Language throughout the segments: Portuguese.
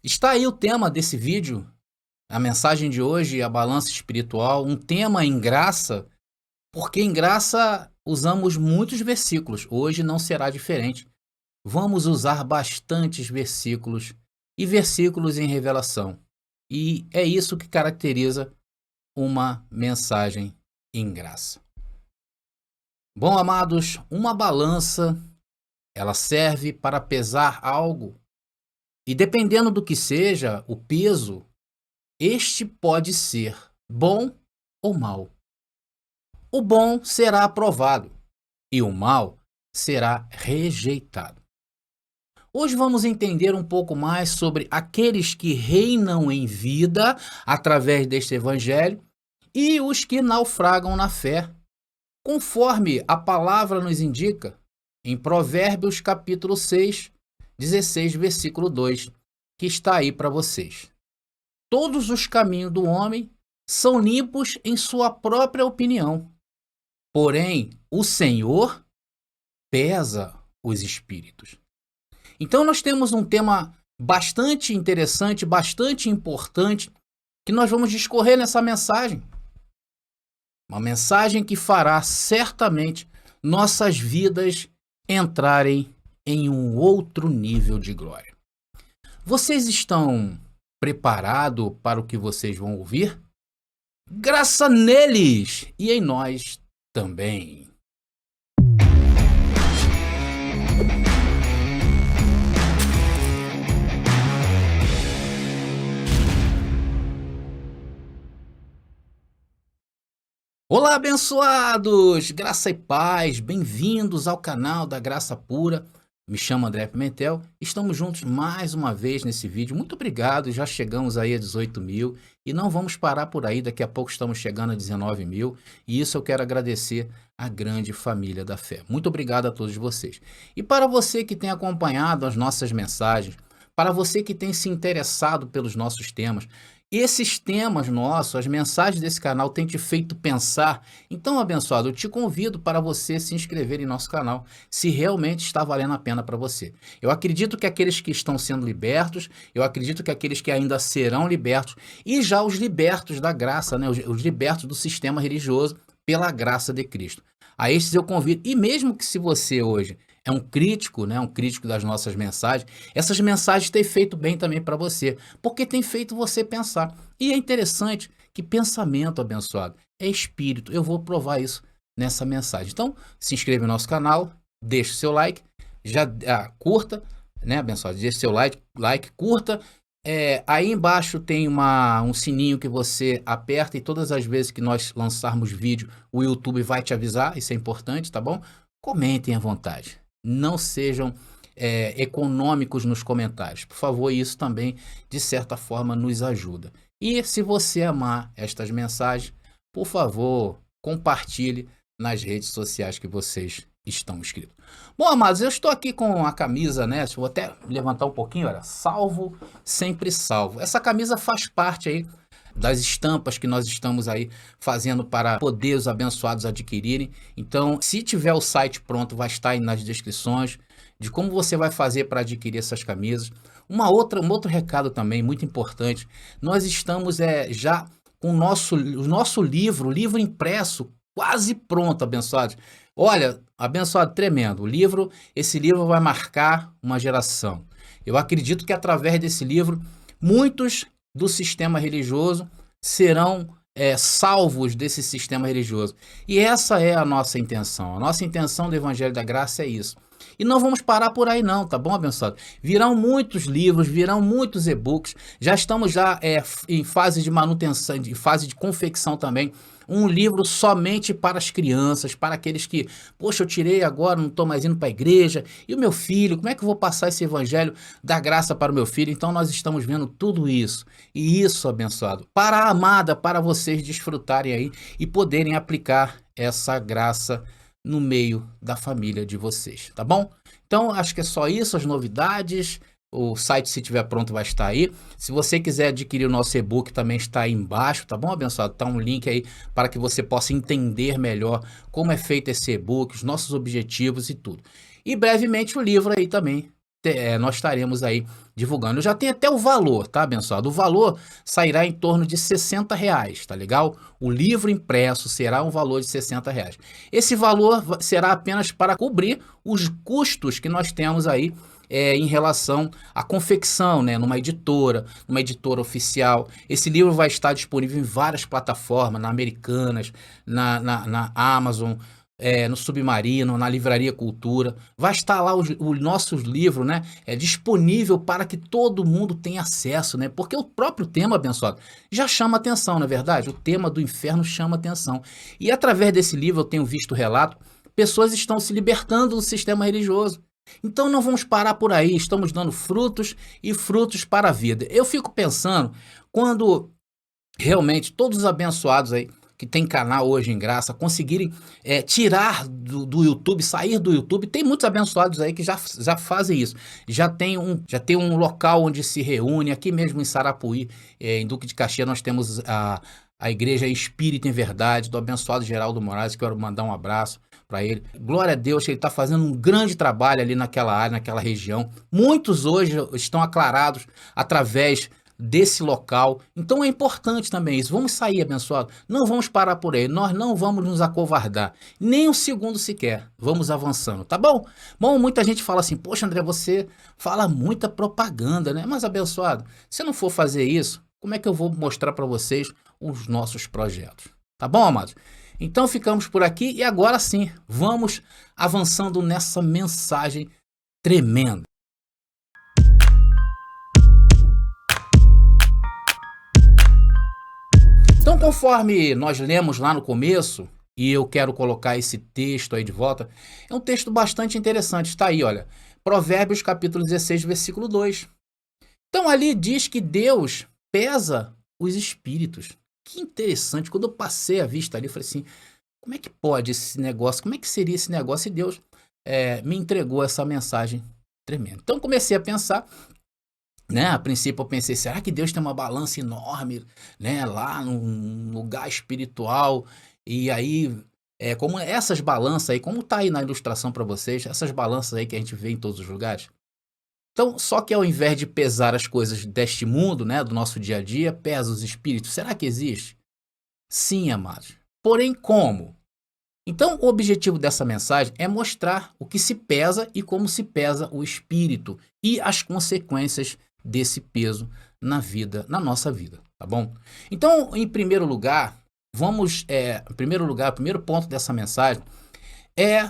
Está aí o tema desse vídeo, a mensagem de hoje, a balança espiritual, um tema em graça, porque em graça usamos muitos versículos, hoje não será diferente. Vamos usar bastantes versículos e versículos em revelação. E é isso que caracteriza uma mensagem em graça. Bom, amados, uma balança, ela serve para pesar algo. E dependendo do que seja o peso, este pode ser bom ou mal. O bom será aprovado e o mal será rejeitado. Hoje vamos entender um pouco mais sobre aqueles que reinam em vida através deste evangelho e os que naufragam na fé, conforme a palavra nos indica em Provérbios capítulo 6, 16, versículo 2, que está aí para vocês. Todos os caminhos do homem são limpos em sua própria opinião, porém o Senhor pesa os espíritos. Então nós temos um tema bastante interessante, bastante importante, que nós vamos discorrer nessa mensagem. Uma mensagem que fará certamente nossas vidas entrarem em um outro nível de glória. Vocês estão preparados para o que vocês vão ouvir? Graça neles e em nós também. Olá, abençoados! Graça e paz, bem-vindos ao canal da Graça Pura. Me chamo André Pimentel, estamos juntos mais uma vez nesse vídeo. Muito obrigado, já chegamos aí a 18 mil e não vamos parar por aí, daqui a pouco estamos chegando a 19 mil e isso eu quero agradecer à grande família da fé. Muito obrigado a todos vocês. E para você que tem acompanhado as nossas mensagens, para você que tem se interessado pelos nossos temas, esses temas nossos, as mensagens desse canal têm te feito pensar. Então, abençoado, eu te convido para você se inscrever em nosso canal, se realmente está valendo a pena para você. Eu acredito que aqueles que estão sendo libertos, eu acredito que aqueles que ainda serão libertos, e já os libertos da graça, né? Os libertos do sistema religioso pela graça de Cristo. A estes eu convido, e mesmo que se você hoje é um crítico, né, um crítico das nossas mensagens, essas mensagens têm feito bem também para você, porque tem feito você pensar. E é interessante que pensamento, abençoado, é espírito. Eu vou provar isso nessa mensagem. Então, se inscreva no nosso canal, deixe o seu like, já curta, né, abençoado, deixe seu like, curta. Aí embaixo tem um sininho que você aperta e todas as vezes que nós lançarmos vídeo, o YouTube vai te avisar, isso é importante, tá bom? Comentem à vontade. Não sejam econômicos nos comentários. Por favor, isso também, de certa forma, nos ajuda. E se você amar estas mensagens, por favor, compartilhe nas redes sociais que vocês estão inscritos. Bom, amados, eu estou aqui com a camisa, né? Vou até levantar um pouquinho, olha. Salvo, sempre salvo. Essa camisa faz parte aí das estampas que nós estamos aí fazendo para poder os abençoados adquirirem. Então, se tiver o site pronto, vai estar aí nas descrições de como você vai fazer para adquirir essas camisas. Um outro recado também muito importante, nós estamos já com o nosso livro impresso, quase pronto, abençoados. Olha, abençoado, tremendo. Esse livro vai marcar uma geração. Eu acredito que através desse livro, muitos do sistema religioso serão salvos desse sistema religioso. E essa é a nossa intenção. A nossa intenção do Evangelho da Graça é isso. E não vamos parar por aí não, tá bom, abençoado? Virão muitos livros, virão muitos e-books. Já estamos em fase de manutenção, em fase de confecção também. Um livro somente para as crianças, para aqueles que, poxa, eu tirei agora, não estou mais indo para a igreja. E o meu filho, como é que eu vou passar esse evangelho da graça para o meu filho? Então nós estamos vendo tudo isso. E isso, abençoado, para a amada, para vocês desfrutarem aí e poderem aplicar essa graça no meio da família de vocês, tá bom? Então, acho que é só isso, as novidades. O site, se tiver pronto, vai estar aí. Se você quiser adquirir o nosso e-book, também está aí embaixo, tá bom, abençoado? Tá um link aí para que você possa entender melhor como é feito esse e-book, os nossos objetivos e tudo. E brevemente o livro aí também, nós estaremos aí divulgando. Eu já tenho até o valor, tá, abençoado? O valor sairá em torno de R$ 60, tá legal? O livro impresso será um valor de R$ 60. Esse valor será apenas para cobrir os custos que nós temos aí em relação à confecção, né, numa editora oficial. Esse livro vai estar disponível em várias plataformas, na Americanas, na Amazon, no Submarino, na Livraria Cultura. Vai estar lá o nosso livro, né, disponível para que todo mundo tenha acesso, né, porque o próprio tema, abençoado, já chama atenção, não é verdade? O tema do inferno chama atenção. E através desse livro eu tenho visto relato, pessoas estão se libertando do sistema religioso. Então não vamos parar por aí, estamos dando frutos e frutos para a vida. Eu fico pensando, quando realmente todos os abençoados aí que tem canal hoje em graça, conseguirem tirar do YouTube, sair do YouTube, tem muitos abençoados aí que já fazem isso. Já tem um local onde se reúne, aqui mesmo em Sarapuí, em Duque de Caxias, nós temos a Igreja Espírita em Verdade, do abençoado Geraldo Moraes, que eu quero mandar um abraço para ele. Glória a Deus, ele está fazendo um grande trabalho ali naquela área, naquela região. Muitos hoje estão aclarados através desse local. Então é importante também isso. Vamos sair, abençoado. Não vamos parar por aí. Nós não vamos nos acovardar. Nem um segundo sequer. Vamos avançando, tá bom? Bom, muita gente fala assim, poxa, André, você fala muita propaganda, né? Mas, abençoado, se eu não for fazer isso, como é que eu vou mostrar para vocês os nossos projetos? Tá bom, amados? Então ficamos por aqui e agora sim, vamos avançando nessa mensagem tremenda. Então, conforme nós lemos lá no começo, e eu quero colocar esse texto aí de volta, é um texto bastante interessante. Está aí, olha, Provérbios capítulo 16, versículo 2. Então ali diz que Deus pesa os espíritos. Que interessante, quando eu passei a vista ali, eu falei assim, como é que pode esse negócio, como é que seria esse negócio? E Deus me entregou essa mensagem tremenda. Então comecei a pensar, né? A princípio eu pensei, será que Deus tem uma balança enorme, né, lá num lugar espiritual? E aí, como essas balanças aí, como tá aí na ilustração para vocês, essas balanças aí que a gente vê em todos os lugares. Então, só que ao invés de pesar as coisas deste mundo, né, do nosso dia a dia, pesa os espíritos. Será que existe? Sim, amados. Porém, como? Então, o objetivo dessa mensagem é mostrar o que se pesa e como se pesa o espírito e as consequências desse peso na vida, na nossa vida, tá bom? Então, em primeiro lugar, o primeiro ponto dessa mensagem é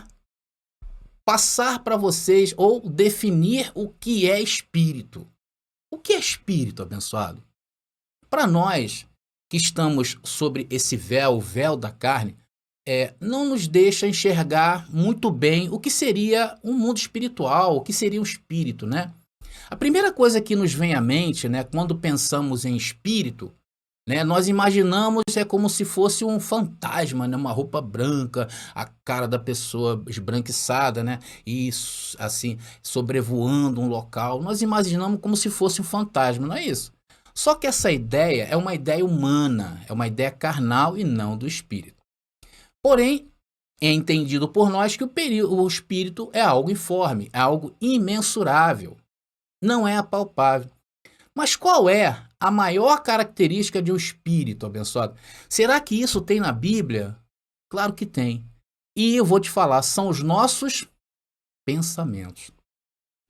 passar para vocês ou definir o que é espírito. O que é espírito, abençoado? Para nós que estamos sobre esse véu, o véu da carne, não nos deixa enxergar muito bem o que seria um mundo espiritual, o que seria um espírito, né? A primeira coisa que nos vem à mente, né, quando pensamos em espírito, né, nós imaginamos como se fosse um fantasma, né, uma roupa branca, a cara da pessoa esbranquiçada, né, e assim, sobrevoando um local. Nós imaginamos como se fosse um fantasma, não é isso? Só que essa ideia é uma ideia humana, é uma ideia carnal e não do espírito. Porém, é entendido por nós que o espírito é algo informe, é algo imensurável, não é apalpável. Mas qual é a maior característica de um espírito, abençoado? Será que isso tem na Bíblia? Claro que tem. E eu vou te falar, são os nossos pensamentos.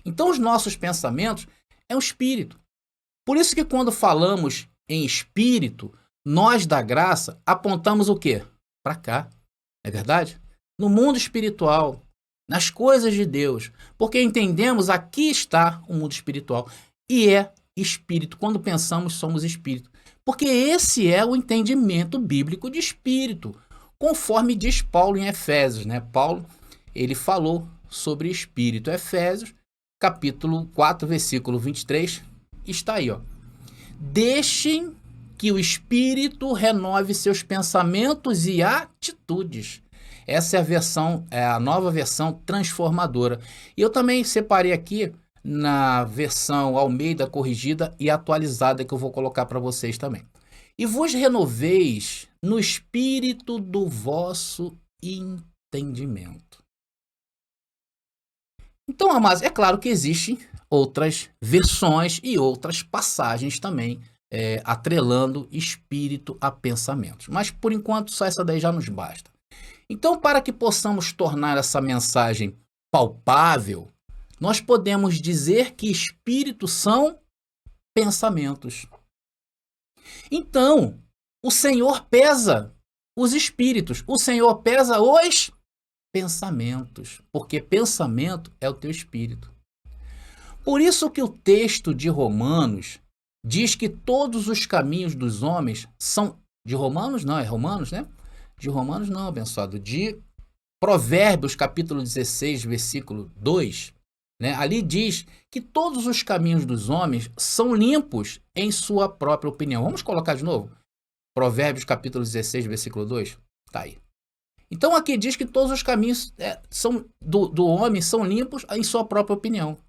Então, os nossos pensamentos é o espírito. Por isso que quando falamos em espírito, nós da graça apontamos o quê? Para cá. É verdade? No mundo espiritual, nas coisas de Deus, porque entendemos aqui está o mundo espiritual e é espírito. Quando pensamos, somos espírito, porque esse é o entendimento bíblico de espírito, conforme diz Paulo em Efésios, né? Paulo, ele falou sobre espírito. Efésios, capítulo 4, versículo 23, está aí, ó. Deixem que o espírito renove seus pensamentos e atitudes. Essa é a nova versão transformadora. E eu também separei aqui na versão Almeida corrigida e atualizada que eu vou colocar para vocês também. E vos renoveis no espírito do vosso entendimento. Então, amados, é claro que existem outras versões e outras passagens também, atrelando espírito a pensamentos. Mas, por enquanto, só essa daí já nos basta. Então, para que possamos tornar essa mensagem palpável, nós podemos dizer que espíritos são pensamentos. Então, o Senhor pesa os espíritos, o Senhor pesa os pensamentos, porque pensamento é o teu espírito. Por isso que o texto de Romanos diz que todos os caminhos dos homens são... De Romanos não, é Romanos, né? De Romanos não, abençoado. De Provérbios, capítulo 16, versículo 2, né? Ali diz que todos os caminhos dos homens são limpos em sua própria opinião. Vamos colocar de novo? Provérbios, capítulo 16, versículo 2. Tá aí. Então aqui diz que todos os caminhos do homem são limpos em sua própria opinião.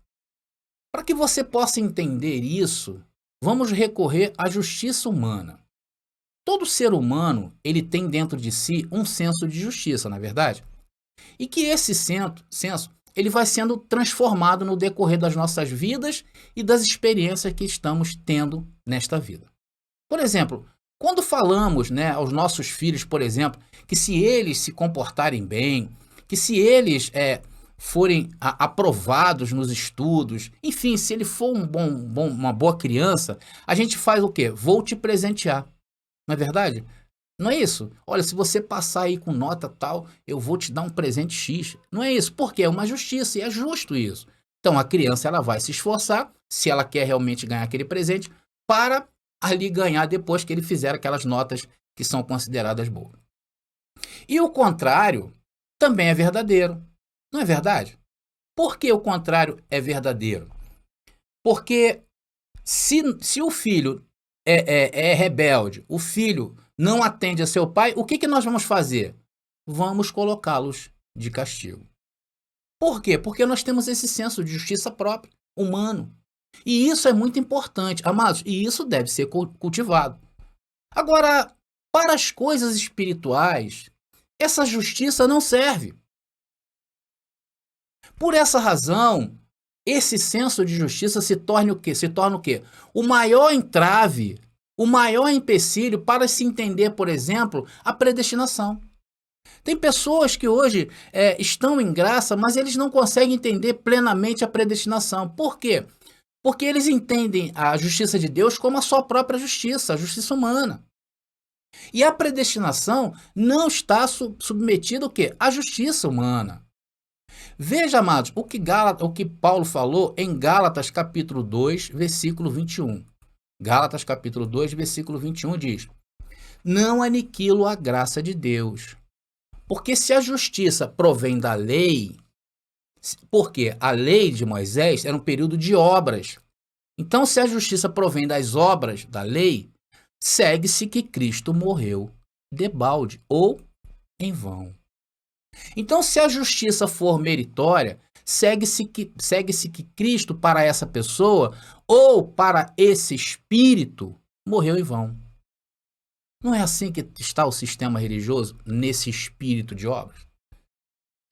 Para que você possa entender isso, vamos recorrer à justiça humana. Todo ser humano, ele tem dentro de si um senso de justiça, não é verdade? E que esse senso ele vai sendo transformado no decorrer das nossas vidas e das experiências que estamos tendo nesta vida. Por exemplo, quando falamos, né, aos nossos filhos, por exemplo, que se eles se comportarem bem, que se eles forem aprovados nos estudos, enfim, se ele for uma boa criança, a gente faz o quê? Vou te presentear. Não é verdade? Não é isso? Olha, se você passar aí com nota tal, eu vou te dar um presente X. Não é isso, porque é uma justiça e é justo isso. Então a criança ela vai se esforçar, se ela quer realmente ganhar aquele presente, para ali ganhar depois que ele fizer aquelas notas que são consideradas boas. E o contrário também é verdadeiro. Não é verdade? Por que o contrário é verdadeiro? Porque se o filho é rebelde, o filho não atende a seu pai, o que nós vamos fazer? Vamos colocá-los de castigo. Por quê? Porque nós temos esse senso de justiça própria, humano. E isso é muito importante, amados, e isso deve ser cultivado. Agora, para as coisas espirituais, essa justiça não serve. Por essa razão, esse senso de justiça se torna o quê? Se torna o quê? O maior entrave, o maior empecilho para se entender, por exemplo, a predestinação. Tem pessoas que hoje estão em graça, mas eles não conseguem entender plenamente a predestinação. Por quê? Porque eles entendem a justiça de Deus como a sua própria justiça, a justiça humana. E a predestinação não está submetida ao quê? À justiça humana. Veja, amados, o que Paulo falou em Gálatas capítulo 2, versículo 21. Gálatas capítulo 2, versículo 21 diz: não aniquilo a graça de Deus, porque se a justiça provém da lei, porque a lei de Moisés era um período de obras. Então, se a justiça provém das obras da lei, segue-se que Cristo morreu debalde ou em vão. Então, se a justiça for meritória, segue-se que Cristo para essa pessoa ou para esse espírito morreu em vão. Não é assim que está o sistema religioso nesse espírito de obras?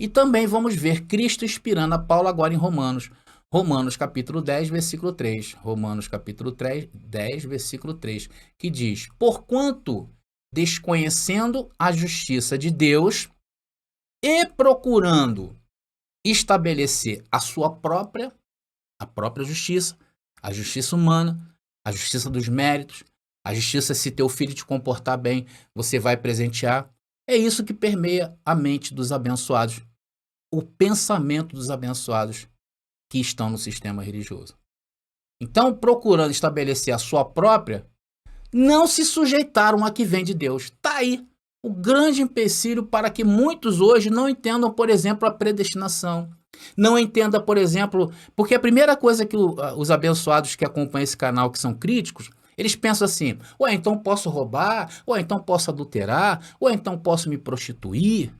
E também vamos ver Cristo inspirando a Paulo agora em Romanos. Romanos capítulo 10, versículo 3. Romanos capítulo 10, versículo 3, que diz: porquanto, desconhecendo a justiça de Deus e procurando estabelecer a própria justiça, a justiça humana, a justiça dos méritos, a justiça se teu filho te comportar bem, você vai presentear. É isso que permeia a mente dos abençoados, o pensamento dos abençoados que estão no sistema religioso. Então, procurando estabelecer a sua própria, não se sujeitaram a que vem de Deus. Está aí o grande empecilho para que muitos hoje não entendam, por exemplo, a predestinação. Não entenda, por exemplo, porque a primeira coisa que os abençoados que acompanham esse canal, que são críticos, eles pensam assim: ou então posso roubar, ou então posso adulterar, ou então posso me prostituir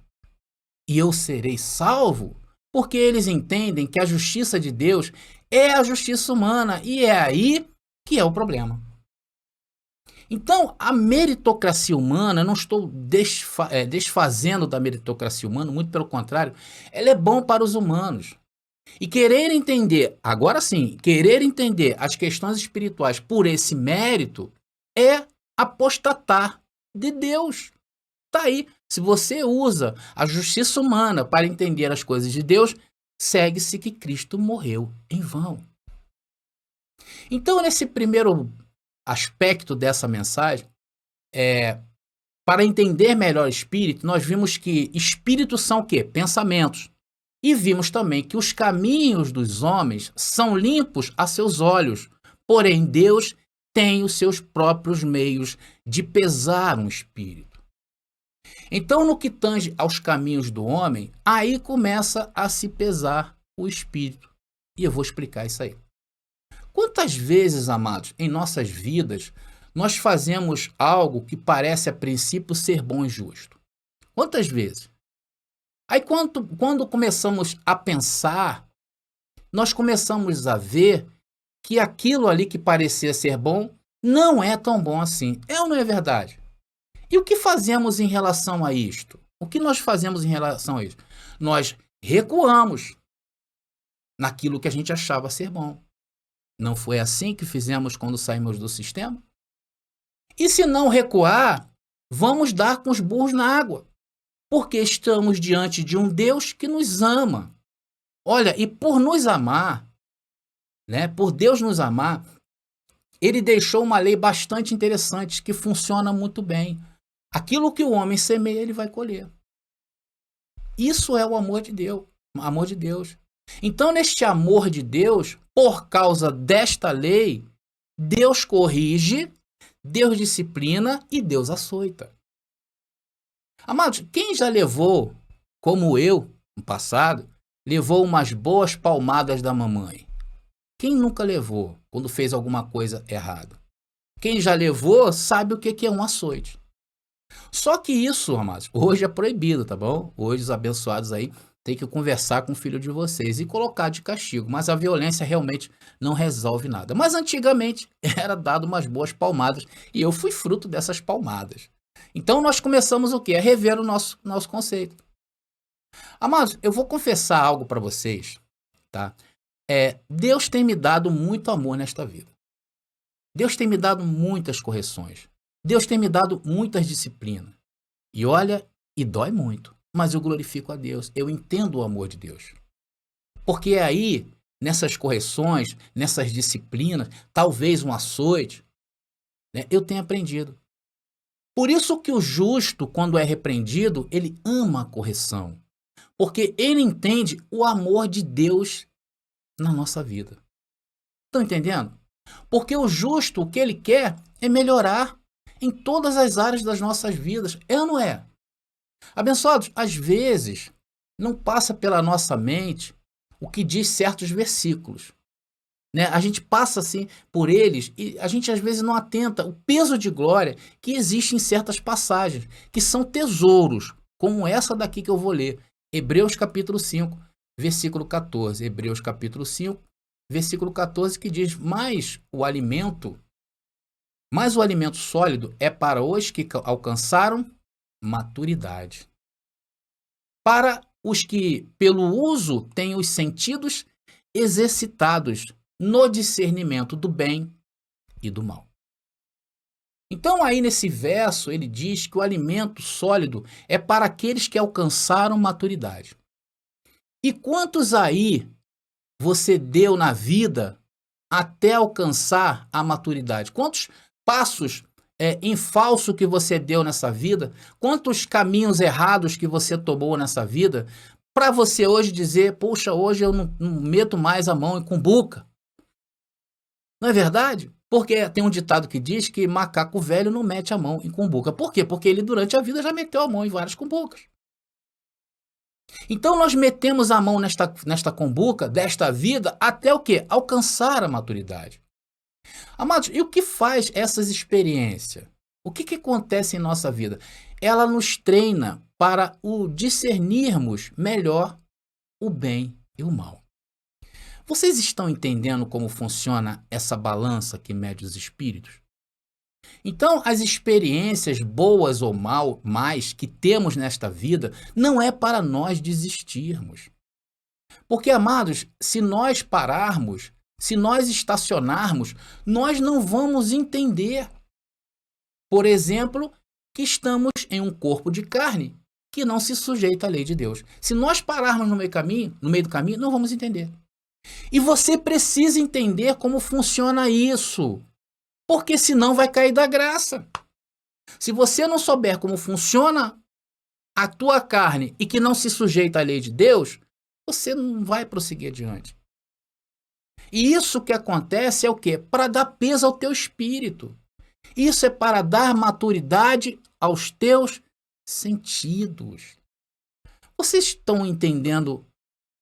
e eu serei salvo? Porque eles entendem que a justiça de Deus é a justiça humana e é aí que é o problema. Então, a meritocracia humana, eu não estou desfazendo da meritocracia humana, muito pelo contrário, ela é bom para os humanos. E querer entender, agora sim, querer entender as questões espirituais por esse mérito é apostatar de Deus. Tá aí. Se você usa a justiça humana para entender as coisas de Deus, segue-se que Cristo morreu em vão. Então, nesse primeiro aspecto dessa mensagem, para entender melhor o espírito, nós vimos que espíritos são o quê? Pensamentos. E vimos também que os caminhos dos homens são limpos a seus olhos, porém Deus tem os seus próprios meios de pesar um espírito. Então, no que tange aos caminhos do homem, aí começa a se pesar o espírito. E eu vou explicar isso aí. Quantas vezes, amados, em nossas vidas, nós fazemos algo que parece a princípio ser bom e justo? Quantas vezes? Aí quando começamos a pensar, nós começamos a ver que aquilo ali que parecia ser bom não é tão bom assim. É ou não é verdade? E o que fazemos em relação a isto? O que nós fazemos em relação a isso? Nós recuamos naquilo que a gente achava ser bom. Não foi assim que fizemos quando saímos do sistema? E se não recuar, vamos dar com os burros na água, porque estamos diante de um Deus que nos ama. Olha, e por nos amar, né, por Deus nos amar, ele deixou uma lei bastante interessante que funciona muito bem. Aquilo que o homem semeia, ele vai colher. Isso é o amor de Deus, amor de Deus. Então, neste amor de Deus, por causa desta lei, Deus corrige, Deus disciplina e Deus açoita. Amados, quem já levou, como eu, no passado, levou umas boas palmadas da mamãe? Quem nunca levou quando fez alguma coisa errada? Quem já levou sabe o que é um açoite. Só que isso, amados, hoje é proibido, tá bom? Hoje os abençoados aí têm que conversar com o filho de vocês e colocar de castigo. Mas a violência realmente não resolve nada. Mas antigamente era dado umas boas palmadas e eu fui fruto dessas palmadas. Então nós começamos o quê? A rever o nosso conceito. Amados, eu vou confessar algo para vocês, tá? Deus tem me dado muito amor nesta vida. Deus tem me dado muitas correções. Deus tem me dado muitas disciplinas. E olha, e dói muito, mas eu glorifico a Deus. Eu entendo o amor de Deus. Porque aí, nessas correções, nessas disciplinas, talvez um açoite, né, eu tenho aprendido. Por isso que o justo, quando é repreendido, ele ama a correção. Porque ele entende o amor de Deus na nossa vida. Estão entendendo? Porque o justo, o que ele quer é melhorar em todas as áreas das nossas vidas. É ou não é? Abençoados, às vezes não passa pela nossa mente o que diz certos versículos. Né? A gente passa assim por eles e a gente às vezes não atenta o peso de glória que existe em certas passagens, que são tesouros, como essa daqui que eu vou ler. Hebreus capítulo 5, versículo 14. Hebreus capítulo 5, versículo 14, que diz: Mas o alimento sólido é para os que alcançaram maturidade. Para os que, pelo uso, têm os sentidos exercitados no discernimento do bem e do mal. Então, aí nesse verso, ele diz que o alimento sólido é para aqueles que alcançaram maturidade. E quantos aí você deu na vida até alcançar a maturidade? Quantos passos em falso que você deu nessa vida? Quantos caminhos errados que você tomou nessa vida? Para você hoje dizer, poxa, hoje eu não meto mais a mão em cumbuca. Não é verdade? Porque tem um ditado que diz que macaco velho não mete a mão em cumbuca. Por quê? Porque ele durante a vida já meteu a mão em várias cumbucas. Então nós metemos a mão nesta cumbuca, desta vida, até o quê? Alcançar a maturidade. Amados, e o que faz essas experiências? O que acontece em nossa vida? Ela nos treina para o discernirmos melhor o bem e o mal. Vocês estão entendendo como funciona essa balança que mede os espíritos? Então, as experiências boas ou mais que temos nesta vida não é para nós desistirmos. Porque, amados, se nós pararmos, se nós estacionarmos, nós não vamos entender. Por exemplo, que estamos em um corpo de carne que não se sujeita à lei de Deus. Se nós pararmos no meio do caminho, não vamos entender. E você precisa entender como funciona isso, porque senão vai cair da graça. Se você não souber como funciona a tua carne e que não se sujeita à lei de Deus, você não vai prosseguir adiante. E isso que acontece é o quê? Para dar peso ao teu espírito. Isso é para dar maturidade aos teus sentidos. Vocês estão entendendo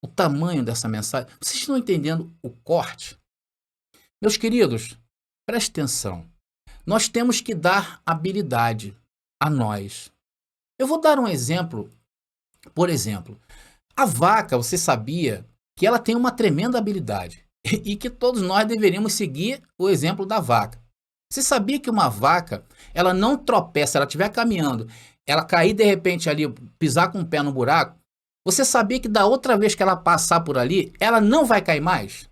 o tamanho dessa mensagem? Vocês estão entendendo o corte? Meus queridos, preste atenção. Nós temos que dar habilidade a nós. Eu vou dar um exemplo. Por exemplo, a vaca, você sabia que ela tem uma tremenda habilidade e que todos nós deveríamos seguir o exemplo da vaca. Você sabia que uma vaca, ela não tropeça, se ela estiver caminhando, ela cair de repente ali, pisar com o pé no buraco, você sabia que da outra vez que ela passar por ali, ela não vai cair mais?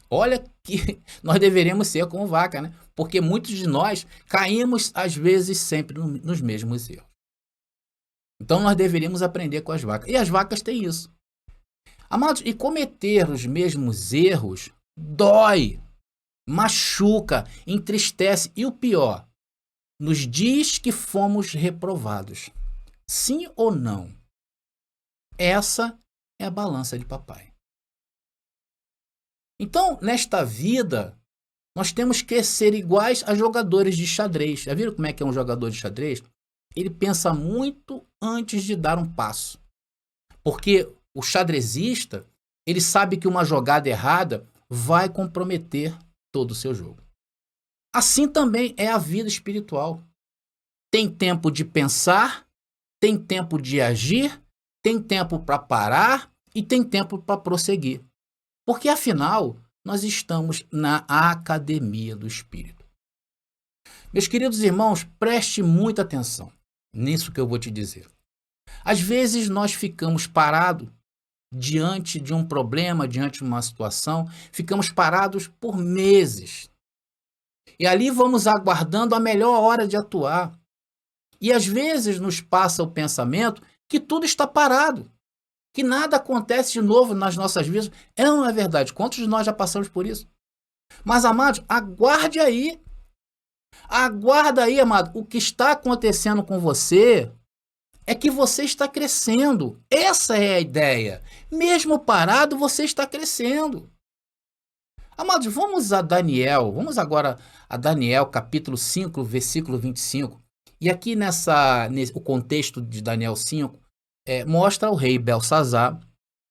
Olha que nós deveríamos ser como vaca, né? Porque muitos de nós caímos, às vezes, sempre nos mesmos erros. Então nós deveríamos aprender com as vacas. E as vacas têm isso. Amados, e cometer os mesmos erros dói, machuca, entristece e o pior, nos diz que fomos reprovados. Sim ou não? Essa é a balança de papai. Então, nesta vida, nós temos que ser iguais a jogadores de xadrez. Já viram como é que é um jogador de xadrez? Ele pensa muito antes de dar um passo. Porque o xadrezista, ele sabe que uma jogada errada vai comprometer todo o seu jogo. Assim também é a vida espiritual. Tem tempo de pensar, tem tempo de agir, tem tempo para parar e tem tempo para prosseguir. Porque, afinal, nós estamos na academia do Espírito. Meus queridos irmãos, preste muita atenção nisso que eu vou te dizer. Às vezes nós ficamos parados diante de um problema, diante de uma situação, ficamos parados por meses. E ali vamos aguardando a melhor hora de atuar. E às vezes nos passa o pensamento que tudo está parado, que nada acontece de novo nas nossas vidas. Não é verdade? Quantos de nós já passamos por isso? Mas, amados, aguarde aí. Aguarda aí, amado. O que está acontecendo com você é que você está crescendo. Essa é a ideia. Mesmo parado, você está crescendo. Amados, vamos a Daniel. Vamos agora a Daniel, capítulo 5, versículo 25. E aqui o contexto de Daniel 5, mostra o rei Belsazar,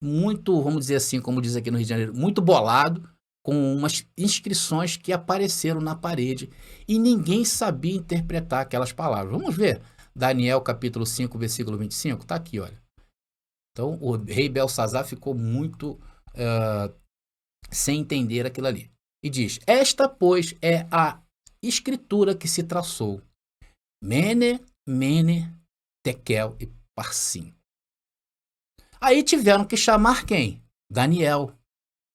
muito, vamos dizer assim, como diz aqui no Rio de Janeiro, muito bolado, com umas inscrições que apareceram na parede e ninguém sabia interpretar aquelas palavras. Vamos ver Daniel capítulo 5, versículo 25? Está aqui, olha. Então, o rei Belsazar ficou muito sem entender aquilo ali. E diz, esta, pois, é a escritura que se traçou. Mene, Mene, Tekel e Parsim. Aí tiveram que chamar quem? Daniel,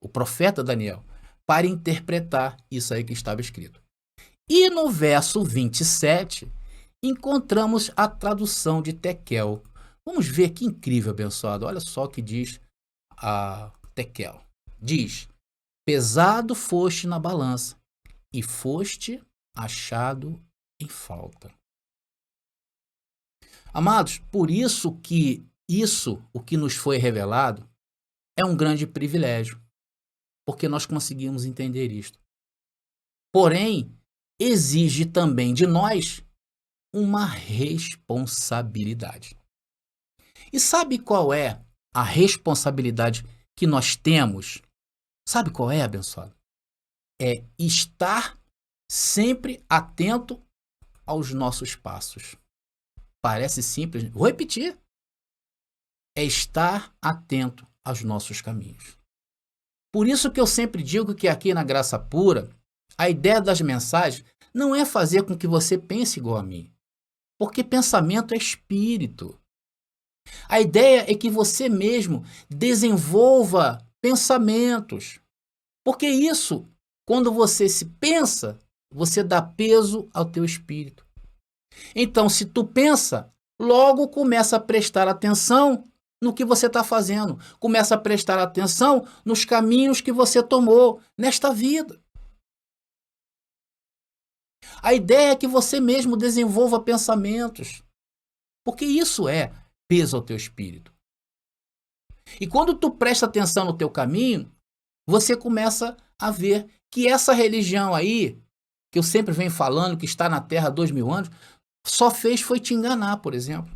o profeta Daniel, para interpretar isso aí que estava escrito. E no verso 27, encontramos a tradução de Tekel. Vamos ver que incrível, abençoado. Olha só o que diz a Tekel. Diz, pesado foste na balança e foste achado em falta. Amados, por isso que o que nos foi revelado, é um grande privilégio, porque nós conseguimos entender isto. Porém, exige também de nós uma responsabilidade. E sabe qual é a responsabilidade que nós temos? Sabe qual é, abençoado? É estar sempre atento aos nossos passos. Parece simples, vou repetir. É estar atento aos nossos caminhos. Por isso que eu sempre digo que aqui na Graça Pura, a ideia das mensagens não é fazer com que você pense igual a mim. Porque pensamento é espírito. A ideia é que você mesmo desenvolva pensamentos. Porque isso, quando você se pensa, você dá peso ao teu espírito. Então, se tu pensa, logo começa a prestar atenção no que você está fazendo. Começa a prestar atenção nos caminhos que você tomou nesta vida. A ideia é que você mesmo desenvolva pensamentos. Porque isso é peso ao teu espírito. E quando tu presta atenção no teu caminho, você começa a ver que essa religião aí, que eu sempre venho falando, que está na Terra há 2000 anos, só foi te enganar, por exemplo.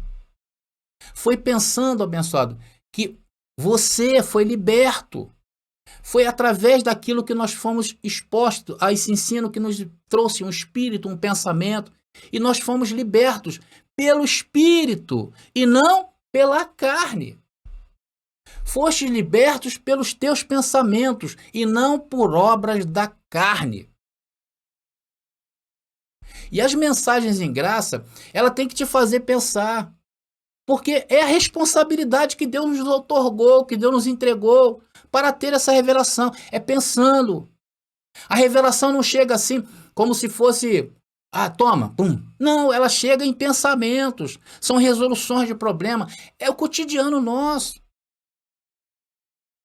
Foi pensando, abençoado, que você foi liberto. Foi através daquilo que nós fomos expostos a esse ensino que nos trouxe um espírito, um pensamento, e nós fomos libertos pelo espírito e não pela carne. Fostes libertos pelos teus pensamentos e não por obras da carne. E as mensagens em graça, ela tem que te fazer pensar. Porque é a responsabilidade que Deus nos otorgou, que Deus nos entregou para ter essa revelação. É pensando. A revelação não chega assim como se fosse, toma, pum. Não, ela chega em pensamentos. São resoluções de problema. É o cotidiano nosso.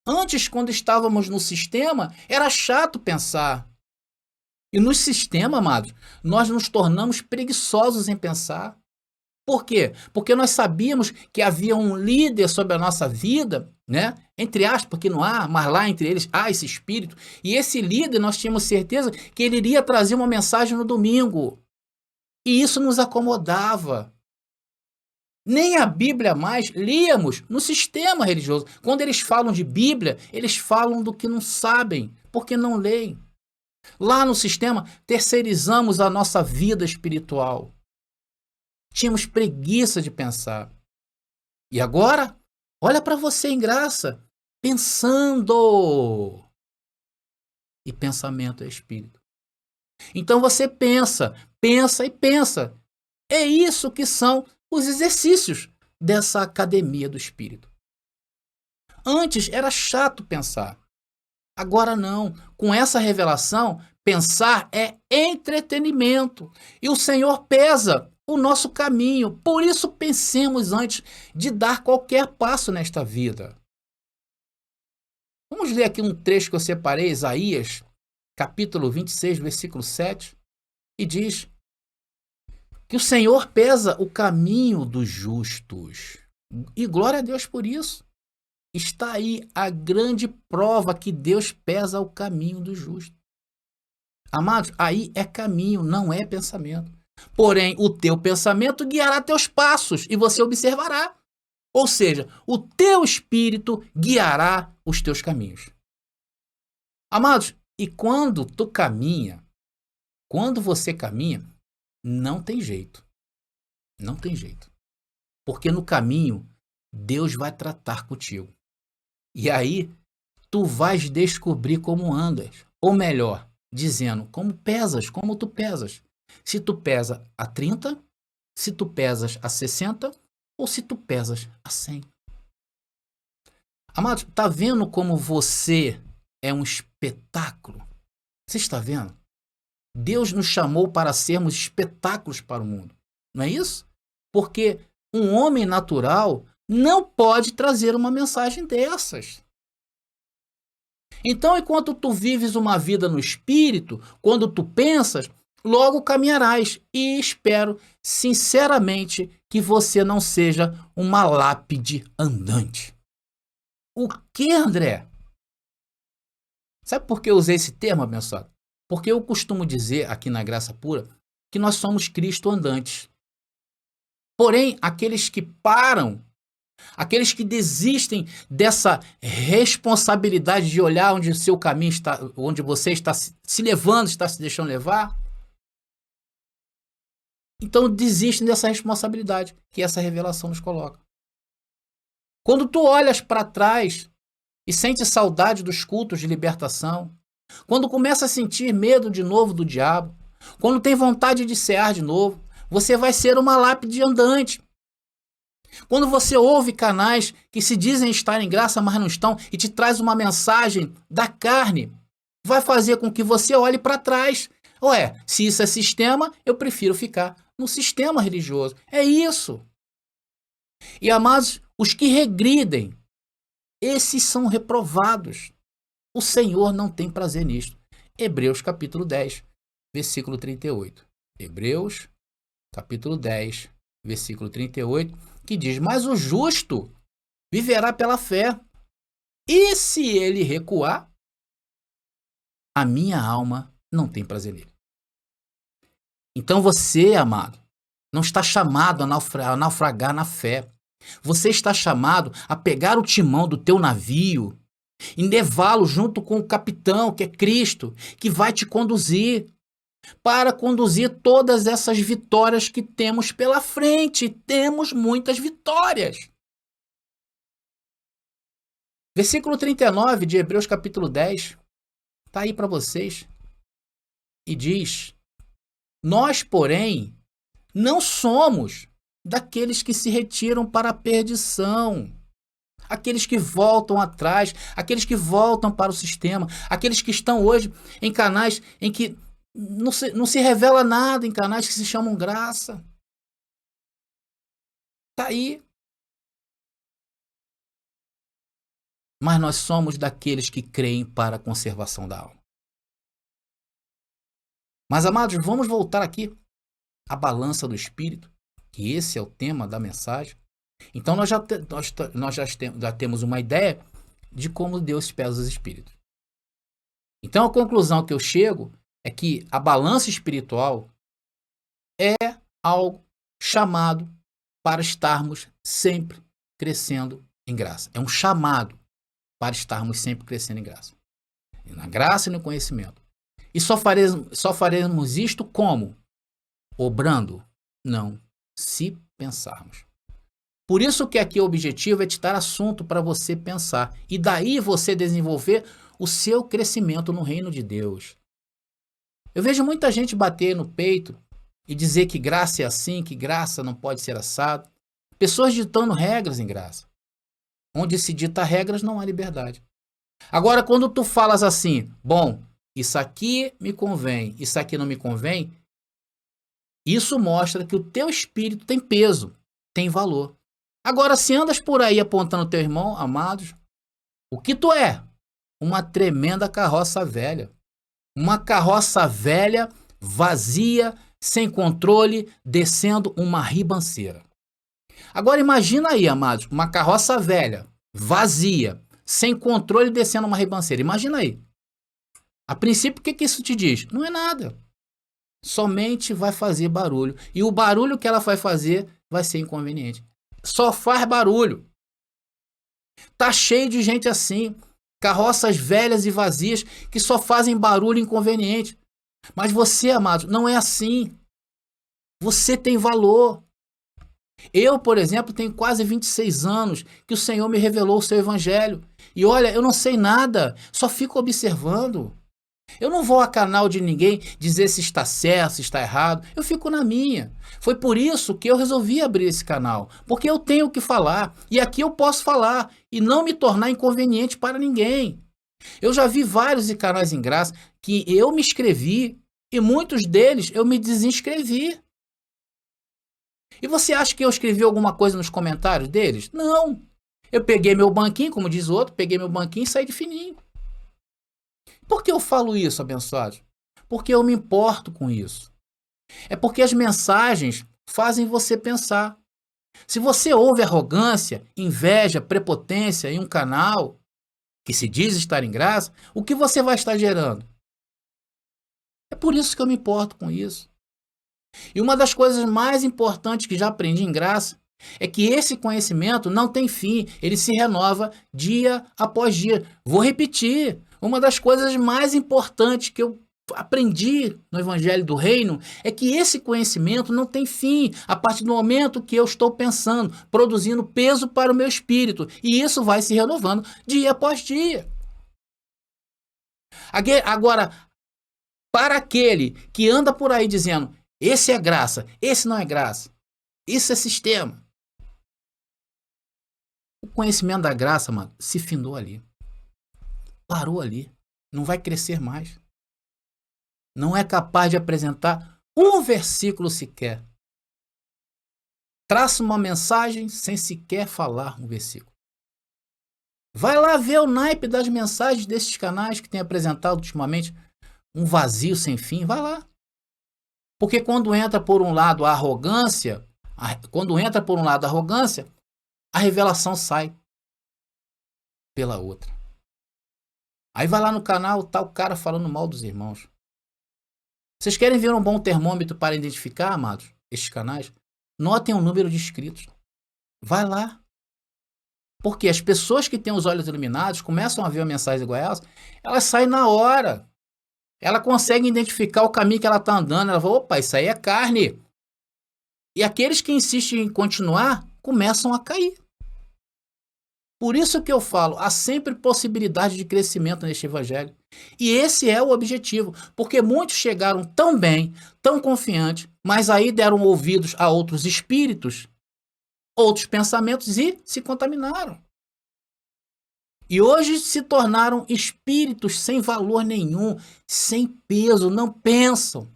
Antes, quando estávamos no sistema, era chato pensar. E no sistema, amados, nós nos tornamos preguiçosos em pensar. Por quê? Porque nós sabíamos que havia um líder sobre a nossa vida, né? Entre aspas, porque não há, mas lá entre eles há esse espírito. E esse líder, nós tínhamos certeza que ele iria trazer uma mensagem no domingo. E isso nos acomodava. Nem a Bíblia mais líamos no sistema religioso. Quando eles falam de Bíblia, eles falam do que não sabem, porque não leem. Lá no sistema, terceirizamos a nossa vida espiritual. Tínhamos preguiça de pensar. E agora, olha para você em graça, pensando. E pensamento é espírito. Então você pensa, pensa e pensa. É isso que são os exercícios dessa academia do espírito. Antes era chato pensar. Agora não. Com essa revelação, pensar é entretenimento. E o Senhor pesa o nosso caminho. Por isso pensemos antes de dar qualquer passo nesta vida. Vamos ler aqui um trecho que eu separei, Isaías, capítulo 26, versículo 7, e diz que o Senhor pesa o caminho dos justos. E glória a Deus por isso. Está aí a grande prova que Deus pesa o caminho do justo. Amados, aí é caminho, não é pensamento. Porém, o teu pensamento guiará teus passos e você observará. Ou seja, o teu espírito guiará os teus caminhos. Amados, e quando tu caminha, quando você caminha, não tem jeito. Não tem jeito. Porque no caminho, Deus vai tratar contigo. E aí, tu vais descobrir como andas. Ou melhor, dizendo, como tu pesas. Se tu pesa a 30, se tu pesas a 60 ou se tu pesas a 100. Amados, tá vendo como você é um espetáculo? Você está vendo? Deus nos chamou para sermos espetáculos para o mundo. Não é isso? Porque um homem natural não pode trazer uma mensagem dessas. Então, enquanto tu vives uma vida no espírito, quando tu pensas, logo caminharás. E espero, sinceramente, que você não seja uma lápide andante. O que, André? Sabe por que eu usei esse termo, abençoado? Porque eu costumo dizer, aqui na Graça Pura, que nós somos Cristo andantes. Porém, aqueles que param, aqueles que desistem dessa responsabilidade de olhar onde o seu caminho está, onde você está se levando, está se deixando levar, então desistem dessa responsabilidade que essa revelação nos coloca. Quando tu olhas para trás e sente saudade dos cultos de libertação, quando começa a sentir medo de novo do diabo, quando tem vontade de cear de novo, você vai ser uma lápide andante. Quando você ouve canais que se dizem estar em graça, mas não estão, e te traz uma mensagem da carne, vai fazer com que você olhe para trás. Ué, se isso é sistema, eu prefiro ficar no sistema religioso. É isso. E amados, os que regridem, esses são reprovados. O Senhor não tem prazer nisto. Hebreus capítulo 10, versículo 38. Hebreus capítulo 10, versículo 38, que diz: mas o justo viverá pela fé. E se ele recuar, a minha alma não tem prazer nele. Então você, amado, não está chamado a naufragar na fé. Você está chamado a pegar o timão do teu navio e levá-lo junto com o capitão, que é Cristo, que vai te conduzir para conduzir todas essas vitórias que temos pela frente. Temos muitas vitórias. Versículo 39 de Hebreus capítulo 10, está aí para vocês. E diz: nós, porém, não somos daqueles que se retiram para a perdição, aqueles que voltam atrás, aqueles que voltam para o sistema, aqueles que estão hoje em canais em que não se revela nada, em canais que se chamam graça. Está aí. Mas nós somos daqueles que creem para a conservação da alma. Mas, amados, vamos voltar aqui à balança do Espírito, que esse é o tema da mensagem. Então nós já temos uma ideia de como Deus pesa os espíritos. Então a conclusão que eu chego é que a balança espiritual é algo chamado para estarmos sempre crescendo em graça. É um chamado para estarmos sempre crescendo em graça. Na graça e no conhecimento. E só faremos isto como? Obrando? Não. Se pensarmos. Por isso que aqui o objetivo é te dar assunto para você pensar. E daí você desenvolver o seu crescimento no reino de Deus. Eu vejo muita gente bater no peito e dizer que graça é assim, que graça não pode ser assado. Pessoas ditando regras em graça. Onde se dita regras não há liberdade. Agora, quando tu falas assim, bom, isso aqui me convém, isso aqui não me convém, isso mostra que o teu espírito tem peso, tem valor. Agora, se andas por aí apontando teu irmão, amados, o que tu é? Uma tremenda carroça velha. Uma carroça velha, vazia, sem controle, descendo uma ribanceira. Agora imagina aí, amados, uma carroça velha, vazia, sem controle, descendo uma ribanceira. Imagina aí. A princípio, o que isso te diz? Não é nada. Somente vai fazer barulho. E o barulho que ela vai fazer vai ser inconveniente. Só faz barulho. Tá cheio de gente assim. Carroças velhas e vazias que só fazem barulho inconveniente. Mas você, amado, não é assim. Você tem valor. Eu, por exemplo, tenho quase 26 anos que o Senhor me revelou o seu evangelho. E olha, eu não sei nada, só fico observando. Eu não vou a canal de ninguém dizer se está certo, se está errado. Eu fico na minha. Foi por isso que eu resolvi abrir esse canal. Porque eu tenho o que falar. E aqui eu posso falar. E não me tornar inconveniente para ninguém. Eu já vi vários canais em graça que eu me inscrevi. E muitos deles eu me desinscrevi. E você acha que eu escrevi alguma coisa nos comentários deles? Não. Eu peguei meu banquinho, como diz o outro, peguei meu banquinho e saí de fininho. Por que eu falo isso, abençoados? Porque eu me importo com isso. É porque as mensagens fazem você pensar. Se você ouve arrogância, inveja, prepotência em um canal que se diz estar em graça, o que você vai estar gerando? É por isso que eu me importo com isso. E uma das coisas mais importantes que já aprendi em graça é que esse conhecimento não tem fim, ele se renova dia após dia. Vou repetir, uma das coisas mais importantes que eu aprendi no Evangelho do Reino é que esse conhecimento não tem fim a partir do momento que eu estou pensando, produzindo peso para o meu espírito. E isso vai se renovando dia após dia. Agora, para aquele que anda por aí dizendo, esse é graça, esse não é graça, isso é sistema. conhecimento da graça, mano, se findou ali. Parou ali. Não vai crescer mais. Não é capaz de apresentar um versículo sequer. Traça uma mensagem sem sequer falar um versículo. Vai lá ver o naipe das mensagens desses canais que tem apresentado ultimamente um vazio sem fim. Vai lá. Porque quando entra por um lado a arrogância, a revelação sai pela outra. Aí vai lá no canal, tá o cara falando mal dos irmãos. Vocês querem ver um bom termômetro para identificar, amados, estes canais? Notem o número de inscritos. Vai lá. Porque as pessoas que têm os olhos iluminados começam a ver a mensagem igual a elas saem na hora. Ela consegue identificar o caminho que ela está andando. Ela fala, opa, isso aí é carne. E aqueles que insistem em continuar, começam a cair. Por isso que eu falo, há sempre possibilidade de crescimento neste evangelho. E esse é o objetivo. Porque muitos chegaram tão bem, tão confiantes, mas aí deram ouvidos a outros espíritos, outros pensamentos e se contaminaram. E hoje se tornaram espíritos sem valor nenhum, sem peso, não pensam.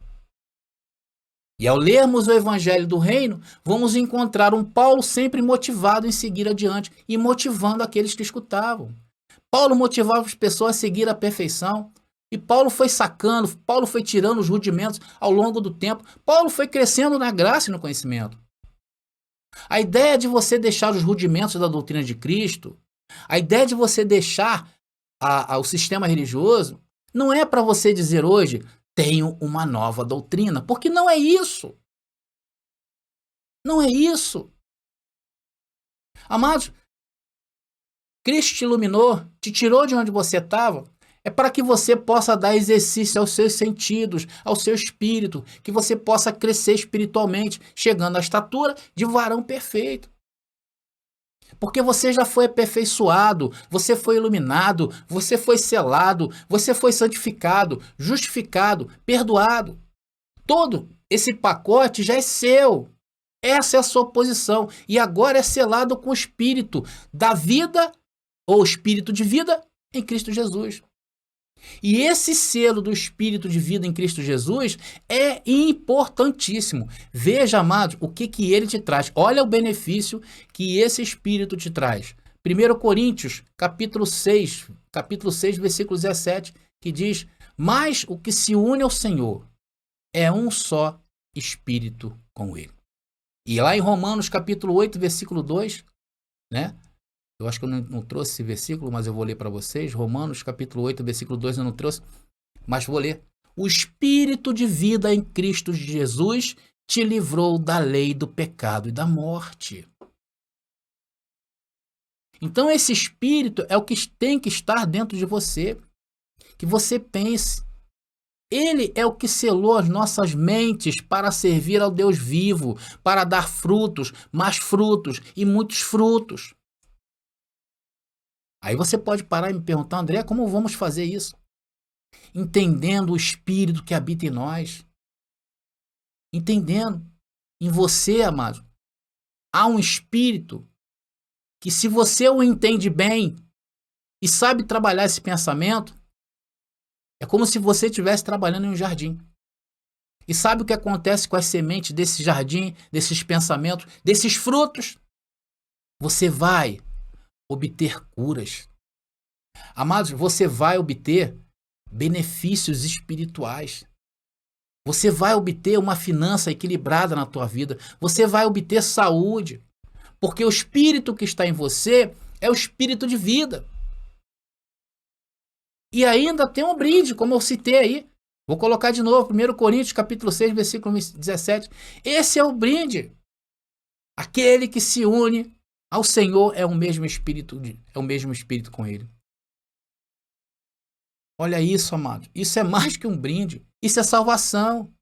E ao lermos o Evangelho do Reino, vamos encontrar um Paulo sempre motivado em seguir adiante e motivando aqueles que escutavam. Paulo motivava as pessoas a seguir a perfeição. E Paulo foi sacando, Paulo foi tirando os rudimentos ao longo do tempo. Paulo foi crescendo na graça e no conhecimento. A ideia de você deixar os rudimentos da doutrina de Cristo, a ideia de você deixar o sistema religioso, não é para você dizer hoje, tenho uma nova doutrina, porque não é isso. Não é isso. Amados, Cristo te iluminou, te tirou de onde você estava, é para que você possa dar exercício aos seus sentidos, ao seu espírito, que você possa crescer espiritualmente, chegando à estatura de varão perfeito. Porque você já foi aperfeiçoado, você foi iluminado, você foi selado, você foi santificado, justificado, perdoado. Todo esse pacote já é seu. Essa é a sua posição. E agora é selado com o Espírito da vida, ou Espírito de vida, em Cristo Jesus. E esse selo do Espírito de vida em Cristo Jesus é importantíssimo. Veja, amados, o que ele te traz. Olha o benefício que esse Espírito te traz. 1 Coríntios, capítulo 6, versículo 17, que diz, mas o que se une ao Senhor é um só Espírito com ele. E lá em Romanos, capítulo 8, versículo 2, né? Eu acho que eu não trouxe esse versículo, mas eu vou ler para vocês. Romanos, capítulo 8, versículo 2, eu não trouxe, mas vou ler. O Espírito de vida em Cristo Jesus te livrou da lei do pecado e da morte. Então esse Espírito é o que tem que estar dentro de você. Que você pense. Ele é o que selou as nossas mentes para servir ao Deus vivo, para dar frutos, mais frutos e muitos frutos. Aí você pode parar e me perguntar, André, como vamos fazer isso? Entendendo o Espírito que habita em nós. Entendendo. Em você, amado, há um Espírito que, se você o entende bem e sabe trabalhar esse pensamento, é como se você estivesse trabalhando em um jardim. E sabe o que acontece com as sementes desse jardim, desses pensamentos, desses frutos? Você vai obter curas. Amados, você vai obter benefícios espirituais. Você vai obter uma finança equilibrada na tua vida. Você vai obter saúde. Porque o espírito que está em você é o espírito de vida. E ainda tem um brinde, como eu citei aí. Vou colocar de novo, 1 Coríntios, capítulo 6, versículo 17. Esse é o brinde. Aquele que se une ao Senhor é o mesmo espírito com ele. Olha isso, amado. Isso é mais que um brinde. Isso é salvação.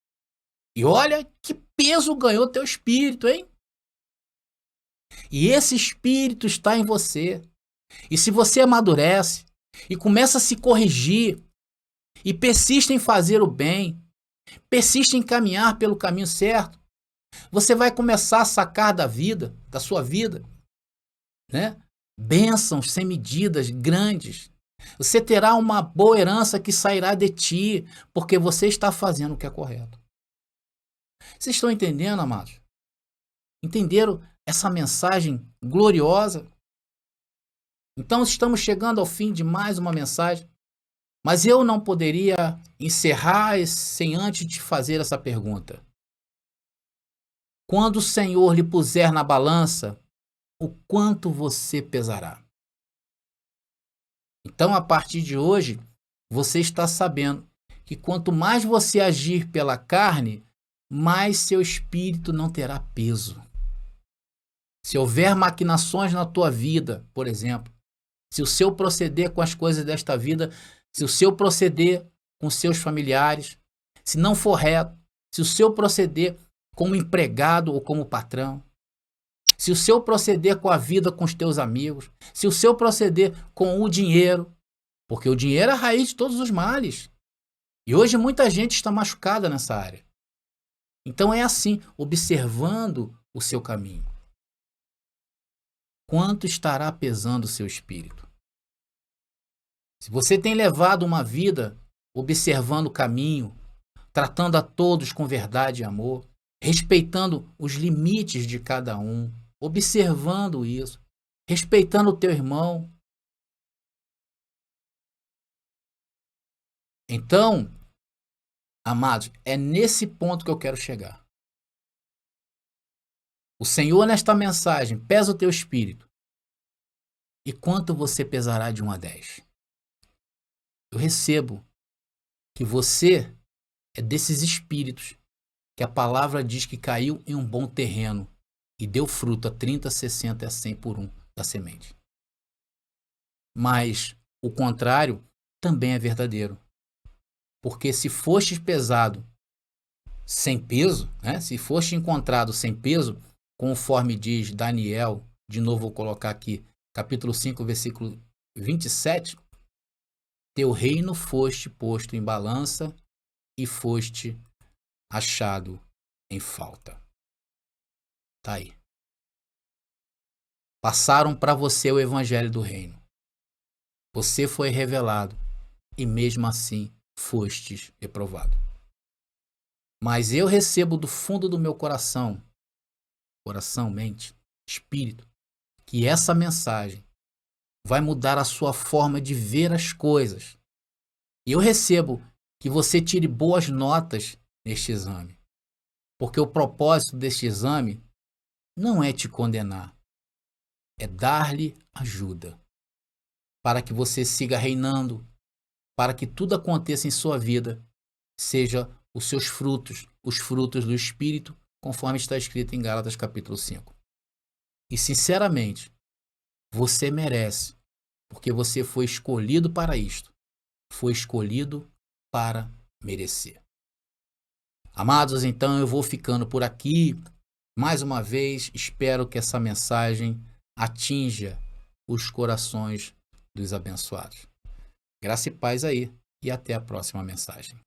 E olha que peso ganhou teu espírito, hein? E esse espírito está em você. E se você amadurece e começa a se corrigir e persiste em fazer o bem, persiste em caminhar pelo caminho certo, você vai começar a sacar da sua vida, né? bênçãos sem medidas grandes. Você terá uma boa herança que sairá de ti, porque você está fazendo o que é correto. Vocês estão entendendo, amados? Entenderam essa mensagem gloriosa? Então estamos chegando ao fim de mais uma mensagem, mas eu não poderia encerrar sem antes te fazer essa pergunta. Quando o Senhor lhe puser na balança, o quanto você pesará? Então, a partir de hoje, você está sabendo que quanto mais você agir pela carne, mais seu espírito não terá peso. Se houver maquinações na tua vida, por exemplo, se o seu proceder com as coisas desta vida, se o seu proceder com seus familiares, se não for reto, se o seu proceder como empregado ou como patrão, se o seu proceder com a vida com os teus amigos, se o seu proceder com o dinheiro, porque o dinheiro é a raiz de todos os males. E hoje muita gente está machucada nessa área. Então é assim, observando o seu caminho. Quanto estará pesando o seu espírito? Se você tem levado uma vida observando o caminho, tratando a todos com verdade e amor, respeitando os limites de cada um, observando isso, respeitando o teu irmão. Então, amados, é nesse ponto que eu quero chegar. O Senhor, nesta mensagem, pesa o teu espírito. E quanto você pesará de 1 a 10? Eu recebo que você é desses espíritos que a palavra diz que caiu em um bom terreno e deu fruto a 30, 60 e a 100 por um da semente. Mas o contrário também é verdadeiro. Porque se fostes pesado sem peso, né? Se foste encontrado sem peso, conforme diz Daniel, de novo vou colocar aqui, capítulo 5, versículo 27, teu reino foste posto em balança e foste achado em falta. Tá aí. Passaram para você o evangelho do reino. Você foi revelado e mesmo assim fostes reprovado. Mas eu recebo do fundo do meu coração, mente, espírito, que essa mensagem vai mudar a sua forma de ver as coisas. E eu recebo que você tire boas notas neste exame. Porque o propósito deste exame não é te condenar, é dar-lhe ajuda, para que você siga reinando, para que tudo aconteça em sua vida, seja os seus frutos, os frutos do Espírito, conforme está escrito em Gálatas capítulo 5. E sinceramente, você merece, porque você foi escolhido para isto, foi escolhido para merecer. Amados, então eu vou ficando por aqui. Mais uma vez, espero que essa mensagem atinja os corações dos abençoados. Graça e paz aí, e até a próxima mensagem.